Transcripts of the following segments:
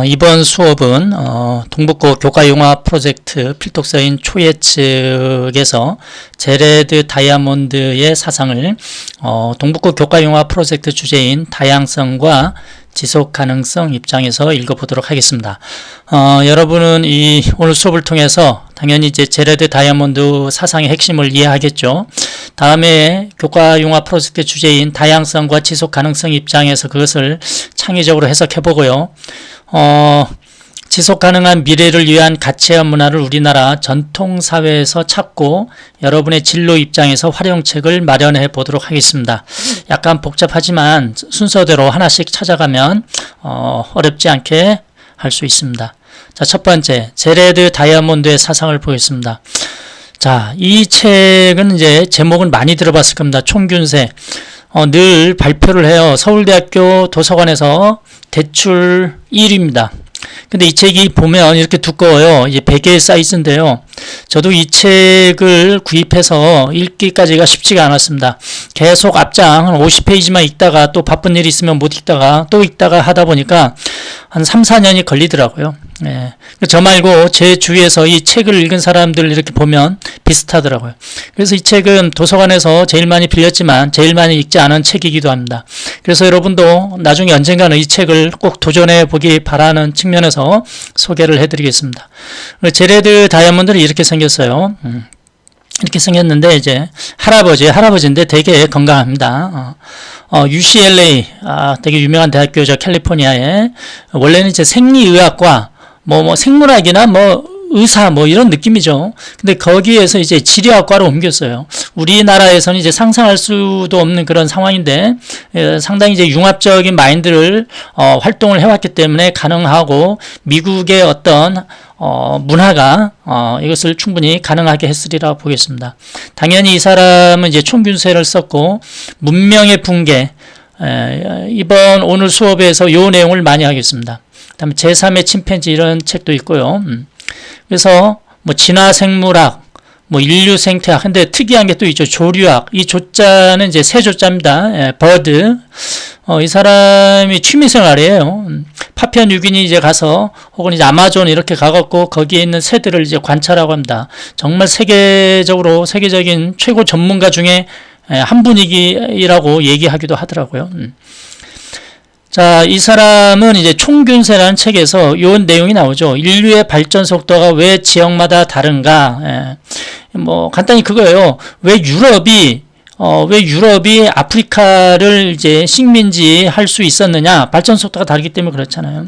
이번 수업은 동북고 교과융합 프로젝트 필독서인 초예 측에서 제레드 다이아몬드의 사상을 동북고 교과융합 프로젝트 주제인 다양성과 지속가능성 입장에서 읽어보도록 하겠습니다. 여러분은 오늘 수업을 통해서 당연히 이제 제레드 다이아몬드 사상의 핵심을 이해하겠죠. 다음에 교과융합 프로젝트 주제인 다양성과 지속가능성 입장에서 그것을 창의적으로 해석해보고요. 지속가능한 미래를 위한 가치와 문화를 우리나라 전통사회에서 찾고 여러분의 진로 입장에서 활용책을 마련해 보도록 하겠습니다. 약간 복잡하지만 순서대로 하나씩 찾아가면 어렵지 않게 할 수 있습니다. 자, 첫 번째, 제레드 다이아몬드의 사상을 보겠습니다. 자, 이 책은 이제 제목은 많이 들어봤을 겁니다. 총균세. 늘 발표를 해요. 서울대학교 도서관에서 대출 1위입니다. 근데 이 책이 보면 이렇게 두꺼워요. 이제 100개의 사이즈인데요. 저도 이 책을 구입해서 읽기까지가 쉽지가 않았습니다. 계속 앞장 한 50페이지만 읽다가 또 바쁜 일이 있으면 못 읽다가 또 읽다가 하다 보니까 한 3, 4년이 걸리더라고요. 예. 저 말고 제 주위에서 이 책을 읽은 사람들 이렇게 보면 비슷하더라고요. 그래서 이 책은 도서관에서 제일 많이 빌렸지만 제일 많이 읽지 않은 책이기도 합니다. 그래서 여러분도 나중에 언젠가는 이 책을 꼭 도전해 보기 바라는 측면에서 소개를 해드리겠습니다. 제레드 다이아몬드는 이렇게 생겼어요. 이렇게 생겼는데 이제 할아버지인데 되게 건강합니다. UCLA 되게 유명한 대학교죠. 캘리포니아에. 원래는 이제 생리의학과 생물학이나 의사 이런 느낌이죠. 근데 거기에서 이제 지리학과로 옮겼어요. 우리나라에서는 이제 상상할 수도 없는 그런 상황인데 상당히 이제 융합적인 마인드를 활동을 해왔기 때문에 가능하고 미국의 어떤 문화가 이것을 충분히 가능하게 했으리라 보겠습니다. 당연히 이 사람은 이제 총균세를 썼고 문명의 붕괴 오늘 수업에서 이 내용을 많이 하겠습니다. 그다음에 제3의 침팬지 이런 책도 있고요. 그래서 진화생물학, 인류 생태학, 근데 특이한 게 또 있죠. 조류학. 이 조자는 이제 새 조자입니다. 버드. 이 사람이 취미생활이에요. 파푸아 뉴기니 이제 가서 혹은 이제 아마존 이렇게 가갖고 거기에 있는 새들을 이제 관찰하고 합니다. 정말 세계적인 최고 전문가 중에 한 분이라고 얘기하기도 하더라고요. 자, 이 사람은 이제 총균세라는 책에서 요 내용이 나오죠. 인류의 발전 속도가 왜 지역마다 다른가? 간단히 그거예요. 왜 유럽이 아프리카를 이제 식민지 할 수 있었느냐? 발전 속도가 다르기 때문에 그렇잖아요.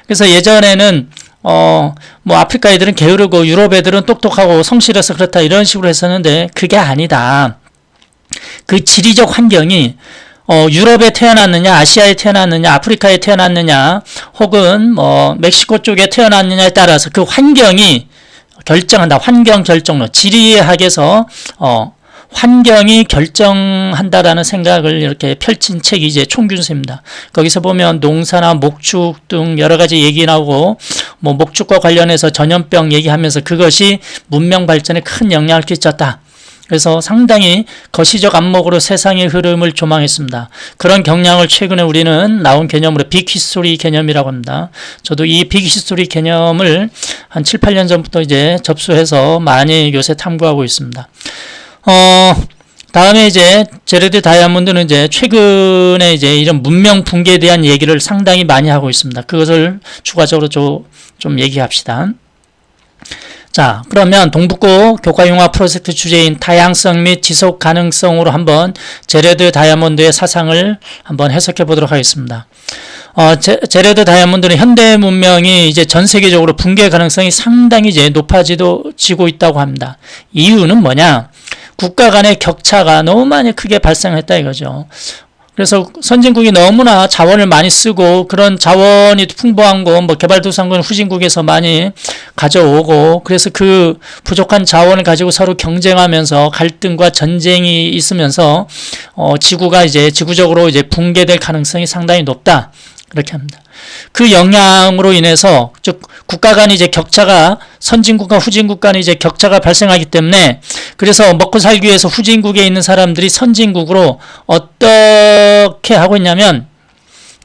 그래서 예전에는 아프리카 애들은 게으르고 유럽 애들은 똑똑하고 성실해서 그렇다 이런 식으로 했었는데 그게 아니다. 그 지리적 환경이 유럽에 태어났느냐, 아시아에 태어났느냐, 아프리카에 태어났느냐, 혹은 멕시코 쪽에 태어났느냐에 따라서 그 환경이 결정한다. 환경 결정론. 지리학에서 환경이 결정한다라는 생각을 이렇게 펼친 책이 이제 총균세입니다. 거기서 보면 농사나 목축 등 여러 가지 얘기 나오고 목축과 관련해서 전염병 얘기하면서 그것이 문명 발전에 큰 영향을 끼쳤다. 그래서 상당히 거시적 안목으로 세상의 흐름을 조망했습니다. 그런 경향을 최근에 우리는 나온 개념으로 빅히스토리 개념이라고 합니다. 저도 이 빅히스토리 개념을 한 7, 8년 전부터 이제 접수해서 많이 요새 탐구하고 있습니다. 다음에 이제 제레드 다이아몬드는 이제 최근에 이제 이런 문명 붕괴에 대한 얘기를 상당히 많이 하고 있습니다. 그것을 추가적으로 좀 얘기합시다. 자, 그러면 동북고 교과융합 프로젝트 주제인 다양성 및 지속 가능성으로 한번 제레드 다이아몬드의 사상을 한번 해석해 보도록 하겠습니다. 제레드 다이아몬드는 현대 문명이 이제 전 세계적으로 붕괴 가능성이 상당히 이제 높아지고 있다고 합니다. 이유는 뭐냐? 국가 간의 격차가 너무 많이 크게 발생했다 이거죠. 그래서 선진국이 너무나 자원을 많이 쓰고 그런 자원이 풍부한 거 개발도상국은 후진국에서 많이 가져오고 그래서 그 부족한 자원을 가지고 서로 경쟁하면서 갈등과 전쟁이 있으면서 지구가 이제 지구적으로 이제 붕괴될 가능성이 상당히 높다. 그렇게 합니다. 그 영향으로 인해서 즉 국가 간의 이제 격차가 선진국과 후진국 간의 이제 격차가 발생하기 때문에 그래서 먹고 살기 위해서 후진국에 있는 사람들이 선진국으로 어떻게 하고 있냐면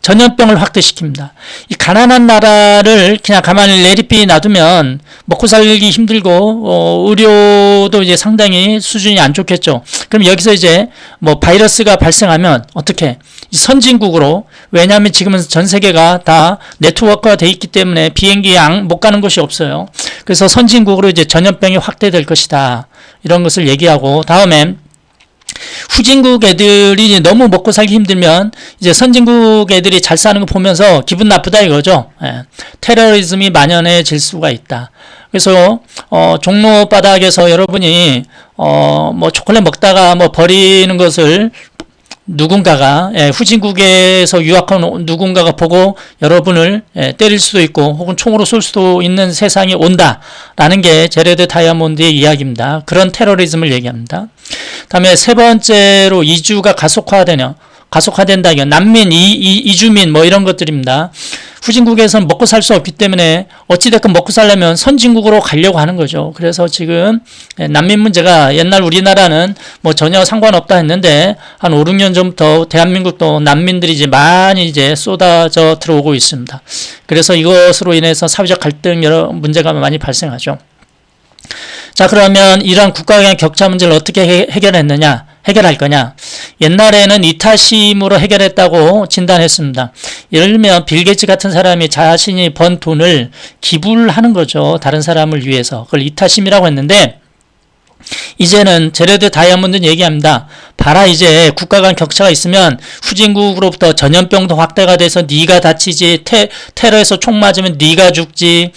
전염병을 확대시킵니다. 이 가난한 나라를 그냥 가만히 내리비 놔두면 먹고 살기 힘들고 의료도 이제 상당히 수준이 안 좋겠죠. 그럼 여기서 이제 뭐 바이러스가 발생하면 어떻게? 선진국으로, 왜냐하면 지금은 전 세계가 다 네트워크가 돼 있기 때문에 비행기 못 가는 곳이 없어요. 그래서 선진국으로 이제 전염병이 확대될 것이다. 이런 것을 얘기하고, 다음에 후진국 애들이 너무 먹고 살기 힘들면 이제 선진국 애들이 잘 사는 거 보면서 기분 나쁘다 이거죠. 예. 테러리즘이 만연해질 수가 있다. 그래서 종로 바닥에서 여러분이 뭐 초콜릿 먹다가 뭐 버리는 것을 누군가가 후진국에서 유학한 누군가가 보고 여러분을 때릴 수도 있고 혹은 총으로 쏠 수도 있는 세상이 온다라는 게 제레드 다이아몬드의 이야기입니다. 그런 테러리즘을 얘기합니다. 다음에 세 번째로 이주가 가속화된다. 난민, 이주민 뭐 이런 것들입니다. 후진국에서는 먹고 살 수 없기 때문에 어찌됐건 먹고 살려면 선진국으로 가려고 하는 거죠. 그래서 지금 난민 문제가 옛날 우리나라는 뭐 전혀 상관없다 했는데 한 5, 6년 전부터 대한민국도 난민들이 이제 많이 이제 쏟아져 들어오고 있습니다. 그래서 이것으로 인해서 사회적 갈등 여러 문제가 많이 발생하죠. 자, 그러면 이러한 국가 간의 격차 문제를 어떻게 해결할 거냐? 옛날에는 이타심으로 해결했다고 진단했습니다. 예를 들면 빌 게이츠 같은 사람이 자신이 번 돈을 기부를 하는 거죠. 다른 사람을 위해서. 그걸 이타심이라고 했는데 이제는 제레드 다이아몬드는 얘기합니다. 봐라, 이제 국가 간 격차가 있으면 후진국으로부터 전염병도 확대가 돼서 네가 다치지, 테러에서 총 맞으면 네가 죽지,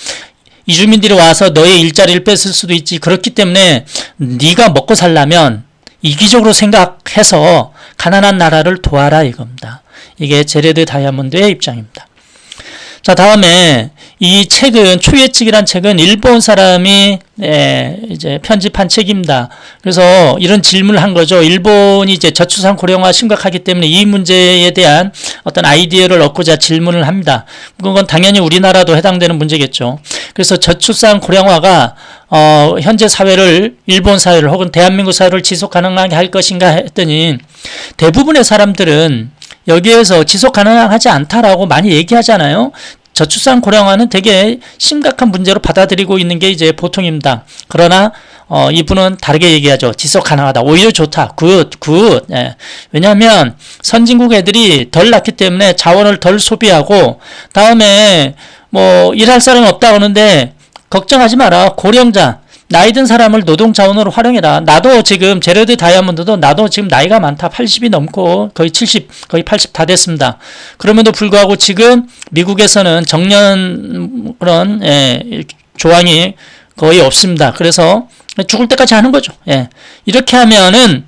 이주민들이 와서 너의 일자리를 뺏을 수도 있지. 그렇기 때문에 네가 먹고 살려면 이기적으로 생각해서 가난한 나라를 도와라 이겁니다. 이게 제레드 다이아몬드의 입장입니다. 자, 다음에 이 책은 초예측이란 책은 일본 사람이 이제 편집한 책입니다. 그래서 이런 질문을 한 거죠. 일본이 이제 저출산 고령화 심각하기 때문에 이 문제에 대한 어떤 아이디어를 얻고자 질문을 합니다. 그건 당연히 우리나라도 해당되는 문제겠죠. 그래서 저출산 고령화가 현재 사회를, 일본 사회를 혹은 대한민국 사회를 지속 가능하게 할 것인가 했더니 대부분의 사람들은 여기에서 지속 가능하지 않다라고 많이 얘기하잖아요. 저출산 고령화는 되게 심각한 문제로 받아들이고 있는 게 이제 보통입니다. 그러나 이분은 다르게 얘기하죠. 지속 가능하다. 오히려 좋다. 굿. 예. 왜냐하면 선진국 애들이 덜 낳기 때문에 자원을 덜 소비하고, 다음에 뭐 일할 사람이 없다고 하는데 걱정하지 마라. 고령자, 나이 든 사람을 노동 자원으로 활용해라. 나도 지금 제레드 다이아몬드도 나도 지금 나이가 많다. 80이 넘고 거의 70, 거의 80 다 됐습니다. 그럼에도 불구하고 지금 미국에서는 정년 그런 조항이 거의 없습니다. 그래서 죽을 때까지 하는 거죠. 이렇게 하면은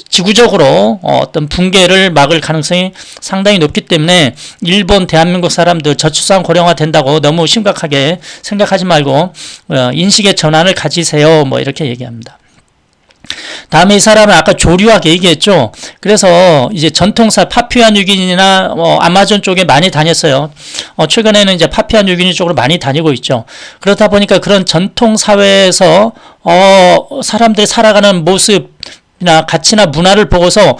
지구적으로 어떤 붕괴를 막을 가능성이 상당히 높기 때문에 일본, 대한민국 사람들 저출산 고령화 된다고 너무 심각하게 생각하지 말고 인식의 전환을 가지세요. 뭐 이렇게 얘기합니다. 다음에 이 사람은 아까 조류하게 얘기했죠. 그래서 이제 전통사 파푸아뉴기니나 아마존 쪽에 많이 다녔어요. 최근에는 이제 파푸아뉴기니 쪽으로 많이 다니고 있죠. 그렇다 보니까 그런 전통 사회에서 사람들이 살아가는 모습 나 가치나 문화를 보고서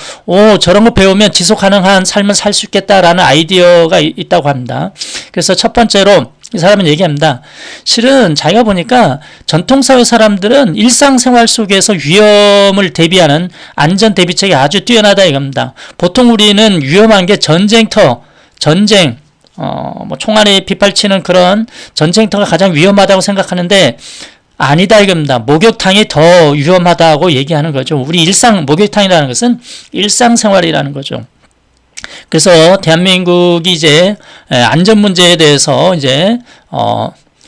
저런 거 배우면 지속 가능한 삶을 살 수 있겠다라는 아이디어가 있다고 합니다. 그래서 첫 번째로 이 사람은 얘기합니다. 실은 자기가 보니까 전통사회 사람들은 일상생활 속에서 위험을 대비하는 안전 대비책이 아주 뛰어나다 이겁니다. 보통 우리는 위험한 게 전쟁, 뭐 총알이 빗발치는 그런 전쟁터가 가장 위험하다고 생각하는데 아니다 이겁니다. 목욕탕이 더 위험하다고 얘기하는 거죠. 우리 목욕탕이라는 것은 일상생활이라는 거죠. 그래서 대한민국이 이제 안전 문제에 대해서 이제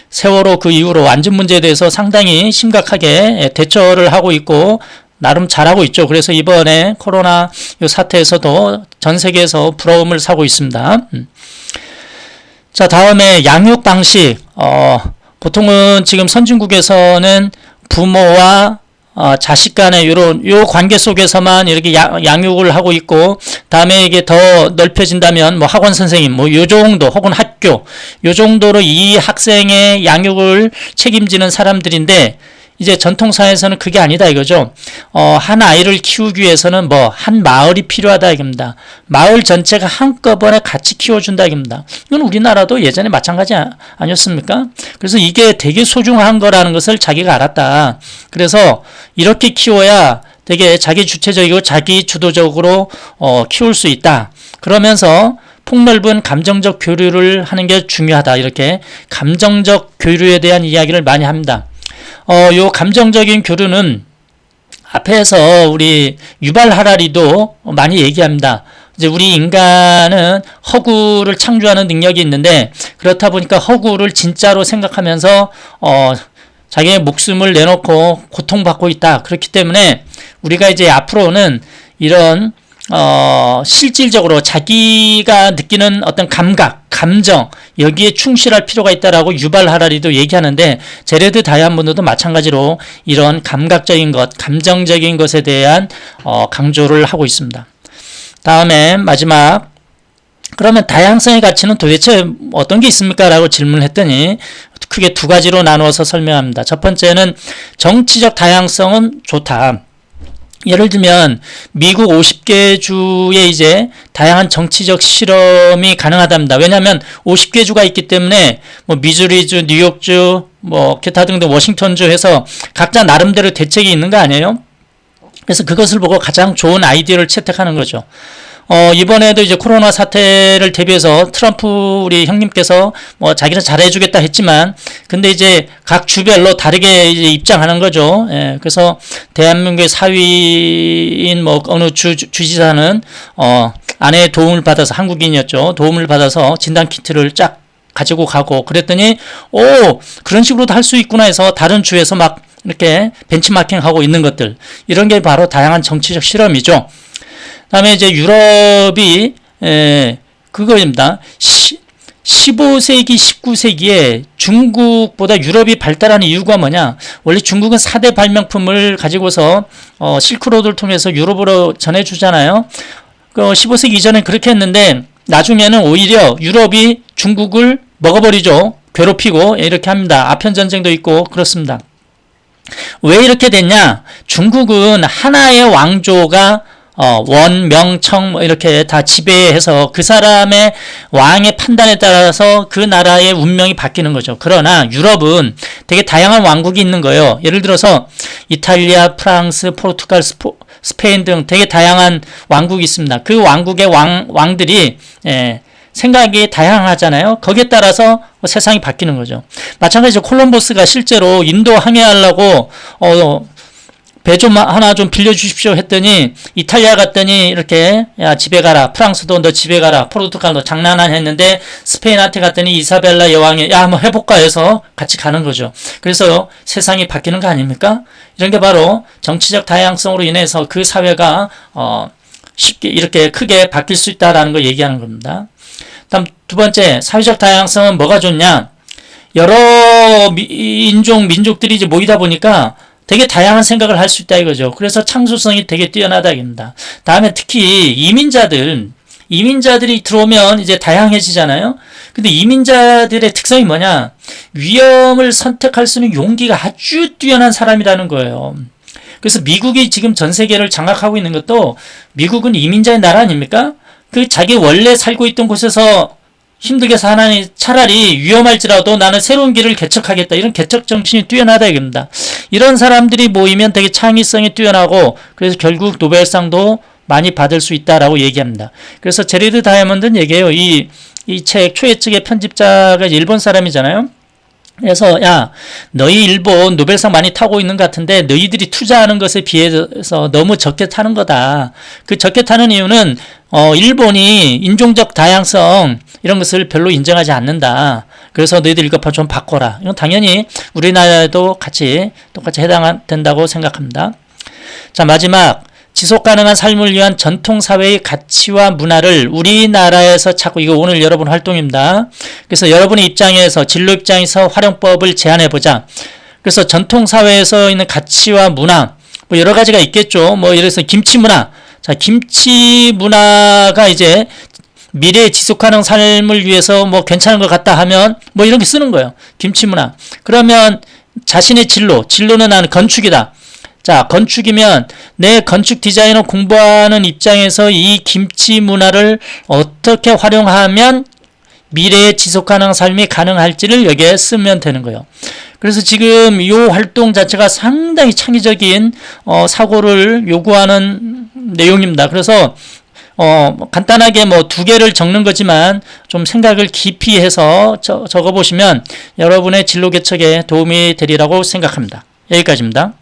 세월호 그 이후로 안전 문제에 대해서 상당히 심각하게 대처를 하고 있고 나름 잘하고 있죠. 그래서 이번에 코로나 이 사태에서도 전 세계에서 부러움을 사고 있습니다. 자, 다음에 양육 방식. 보통은 지금 선진국에서는 부모와 자식 간의 요 관계 속에서만 이렇게 양육을 하고 있고, 다음에 이게 더 넓혀진다면 뭐 학원 선생님 뭐 요 정도 혹은 학교 요 정도로 이 학생의 양육을 책임지는 사람들인데, 이제 전통사회에서는 그게 아니다 이거죠. 한 아이를 키우기 위해서는 뭐 한 마을이 필요하다 이겁니다. 마을 전체가 한꺼번에 같이 키워준다 이겁니다. 이건 우리나라도 예전에 마찬가지 아니었습니까? 그래서 이게 되게 소중한 거라는 것을 자기가 알았다. 그래서 이렇게 키워야 되게 자기 주체적이고 자기 주도적으로 키울 수 있다. 그러면서 폭넓은 감정적 교류를 하는 게 중요하다. 이렇게 감정적 교류에 대한 이야기를 많이 합니다. 요 감정적인 교류는 앞에서 우리 유발 하라리도 많이 얘기합니다. 이제 우리 인간은 허구를 창조하는 능력이 있는데 그렇다 보니까 허구를 진짜로 생각하면서 자기의 목숨을 내놓고 고통받고 있다. 그렇기 때문에 우리가 이제 앞으로는 이런 실질적으로 자기가 느끼는 어떤 감각, 감정 여기에 충실할 필요가 있다라고 유발 하라리도 얘기하는데 제레드 다이아몬드도 마찬가지로 이런 감각적인 것, 감정적인 것에 대한 강조를 하고 있습니다. 다음에 마지막 그러면 다양성의 가치는 도대체 어떤 게 있습니까? 라고 질문을 했더니 크게 두 가지로 나누어서 설명합니다. 첫 번째는 정치적 다양성은 좋다. 예를 들면 미국 50개 주에 이제 다양한 정치적 실험이 가능하답니다. 왜냐하면 50개 주가 있기 때문에 뭐 미주리주, 뉴욕주, 뭐 기타 등등 워싱턴주 해서 각자 나름대로 대책이 있는 거 아니에요? 그래서 그것을 보고 가장 좋은 아이디어를 채택하는 거죠. 이번에도 이제 코로나 사태를 대비해서 트럼프 우리 형님께서 뭐 자기는 잘해주겠다 했지만, 근데 이제 각 주별로 다르게 이제 입장하는 거죠. 예, 그래서 대한민국의 사위인 뭐 어느 주지사는, 아내의 도움을 받아서, 한국인이었죠. 도움을 받아서 진단키트를 쫙 가지고 가고, 그랬더니, 그런 식으로도 할 수 있구나 해서 다른 주에서 막 이렇게 벤치마킹 하고 있는 것들. 이런 게 바로 다양한 정치적 실험이죠. 다음에 이제 유럽이 그거입니다. 15세기, 19세기에 중국보다 유럽이 발달하는 이유가 뭐냐? 원래 중국은 4대 발명품을 가지고서 실크로드를 통해서 유럽으로 전해주잖아요. 15세기 이전엔 그렇게 했는데 나중에는 오히려 유럽이 중국을 먹어버리죠. 괴롭히고 이렇게 합니다. 아편전쟁도 있고 그렇습니다. 왜 이렇게 됐냐? 중국은 하나의 왕조가 원, 명, 청 뭐 이렇게 다 지배해서 그 사람의 왕의 판단에 따라서 그 나라의 운명이 바뀌는 거죠. 그러나 유럽은 되게 다양한 왕국이 있는 거예요. 예를 들어서 이탈리아, 프랑스, 포르투갈, 스페인 등 되게 다양한 왕국이 있습니다. 그 왕국의 왕들이 생각이 다양하잖아요. 거기에 따라서 세상이 바뀌는 거죠. 마찬가지로 콜럼버스가 실제로 인도 항해하려고 배 좀 하나 좀 빌려주십시오 했더니 이탈리아 갔더니 이렇게 야 집에 가라, 프랑스도 너 집에 가라, 포르투갈도 장난안 했는데 스페인한테 갔더니 이사벨라 여왕이 야 한번 해볼까 해서 같이 가는 거죠. 그래서 세상이 바뀌는 거 아닙니까? 이런 게 바로 정치적 다양성으로 인해서 그 사회가 쉽게 이렇게 크게 바뀔 수 있다라는 걸 얘기하는 겁니다. 다음 두 번째, 사회적 다양성은 뭐가 좋냐? 여러 민족들이 이제 모이다 보니까 되게 다양한 생각을 할 수 있다 이거죠. 그래서 창조성이 되게 뛰어나다 입니다. 다음에 특히 이민자들이 들어오면 이제 다양해지잖아요. 근데 이민자들의 특성이 뭐냐? 위험을 선택할 수 있는 용기가 아주 뛰어난 사람이라는 거예요. 그래서 미국이 지금 전 세계를 장악하고 있는 것도 미국은 이민자의 나라 아닙니까? 그 자기 원래 살고 있던 곳에서 힘들게 사나니 차라리 위험할지라도 나는 새로운 길을 개척하겠다. 이런 개척 정신이 뛰어나다 이겁니다. 이런 사람들이 모이면 되게 창의성이 뛰어나고 그래서 결국 노벨상도 많이 받을 수 있다라고 얘기합니다. 그래서 제리드 다이아몬드는 얘기해요. 이 책 초예측의 편집자가 일본 사람이잖아요. 그래서 야 너희 일본 노벨상 많이 타고 있는 것 같은데 너희들이 투자하는 것에 비해서 너무 적게 타는 거다. 그 적게 타는 이유는 일본이 인종적 다양성 이런 것을 별로 인정하지 않는다. 그래서 너희들 이것 좀 바꿔라. 이건 당연히 우리나라에도 똑같이 해당된다고 생각합니다. 자, 마지막 지속가능한 삶을 위한 전통사회의 가치와 문화를 우리나라에서 찾고, 이거 오늘 여러분 활동입니다. 그래서 여러분의 입장에서, 진로 입장에서 활용법을 제안해보자. 그래서 전통사회에서 있는 가치와 문화, 뭐 여러 가지가 있겠죠. 뭐 예를 들어서 김치 문화. 자, 김치 문화가 이제 미래의 지속가능 삶을 위해서 뭐 괜찮은 것 같다 하면 뭐 이런 게 쓰는 거예요. 김치 문화. 그러면 자신의 진로는 나는 건축이다. 자, 건축이면 내 건축 디자이너 공부하는 입장에서 이 김치 문화를 어떻게 활용하면 미래의 지속가능한 삶이 가능할지를 여기에 쓰면 되는 거예요. 그래서 지금 이 활동 자체가 상당히 창의적인 사고를 요구하는 내용입니다. 그래서 간단하게 뭐 2개를 적는 거지만 좀 생각을 깊이 해서 적어보시면 여러분의 진로 개척에 도움이 되리라고 생각합니다. 여기까지입니다.